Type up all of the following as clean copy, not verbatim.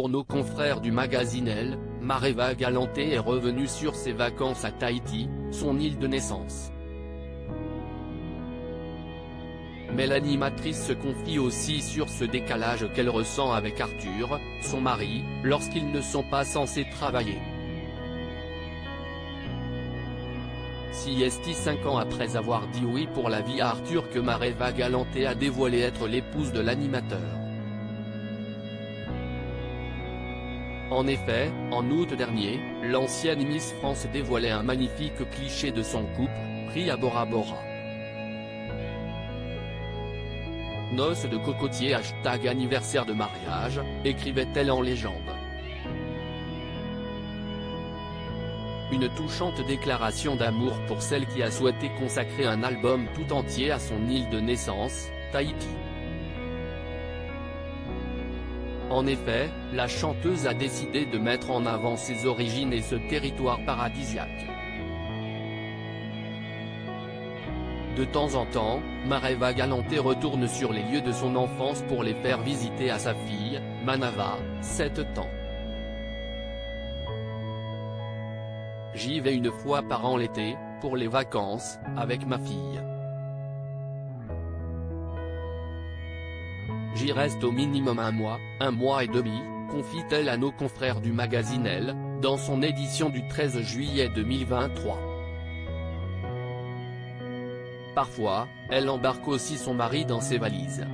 Pour nos confrères du magazine Elle, Mareva Galanté est revenue sur ses vacances à Tahiti, son île de naissance. Mais l'animatrice se confie aussi sur ce décalage qu'elle ressent avec Arthur, son mari, lorsqu'ils ne sont pas censés travailler. Si est 5 ans après avoir dit oui pour la vie à Arthur que Mareva Galanté a dévoilé être l'épouse de l'animateur. En effet, en août dernier, l'ancienne Miss France dévoilait un magnifique cliché de son couple, pris à Bora Bora. Noces de cocotier # anniversaire de mariage, écrivait-elle en légende. Une touchante déclaration d'amour pour celle qui a souhaité consacrer un album tout entier à son île de naissance, Tahiti. En effet, la chanteuse a décidé de mettre en avant ses origines et ce territoire paradisiaque. De temps en temps, Mareva Galanté retourne sur les lieux de son enfance pour les faire visiter à sa fille, Manava, 7 ans. J'y vais une fois par an l'été, pour les vacances, avec ma fille. J'y reste au minimum un mois et demi, confie-t-elle à nos confrères du magazine Elle, dans son édition du 13 juillet 2023. Parfois, elle embarque aussi son mari dans ses valises.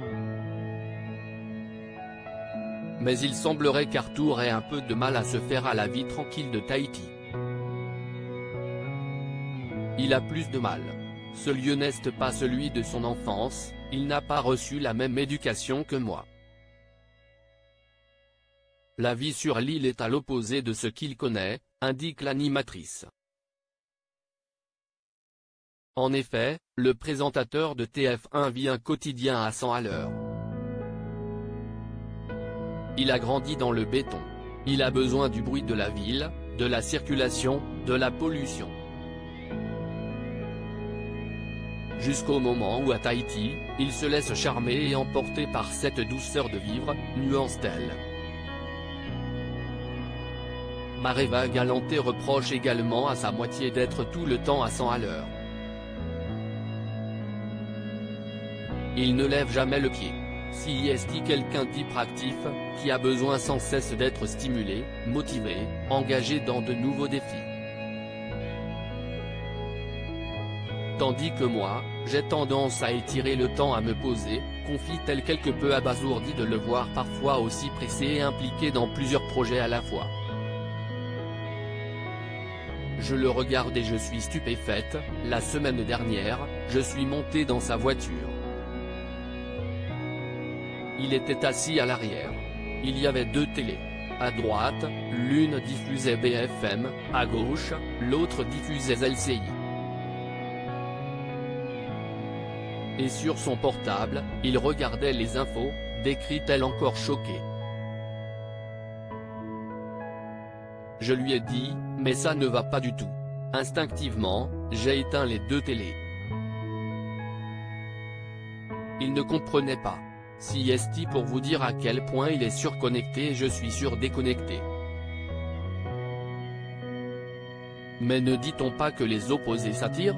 Mais il semblerait qu'Arthur ait un peu de mal à se faire à la vie tranquille de Tahiti. Il a plus de mal. Ce lieu n'est pas celui de son enfance, il n'a pas reçu la même éducation que moi. La vie sur l'île est à l'opposé de ce qu'il connaît, indique l'animatrice. En effet, le présentateur de TF1 vit un quotidien à 100 à l'heure. Il a grandi dans le béton. Il a besoin du bruit de la ville, de la circulation, de la pollution. Jusqu'au moment où à Tahiti, il se laisse charmer et emporter par cette douceur de vivre, nuance-t-elle. Mareva Galanté reproche également à sa moitié d'être tout le temps à 100 à l'heure. Il ne lève jamais le pied. Si est quelqu'un d'hyperactif, qui a besoin sans cesse d'être stimulé, motivé, engagé dans de nouveaux défis. Tandis que moi, j'ai tendance à étirer le temps à me poser, confie-t-elle quelque peu abasourdie de le voir parfois aussi pressé et impliqué dans plusieurs projets à la fois. Je le regarde et je suis stupéfaite, la semaine dernière, je suis montée dans sa voiture. Il était assis à l'arrière. Il y avait 2 télés. À droite, l'une diffusait BFM, à gauche, l'autre diffusait LCI. Et sur son portable, il regardait les infos, décrit-elle encore choquée. Je lui ai dit, mais ça ne va pas du tout. Instinctivement, j'ai éteint les 2 télés. Il ne comprenait pas. Si est pour vous dire à quel point il est surconnecté et je suis surdéconnecté. Mais ne dit-on pas que les opposés s'attirent ?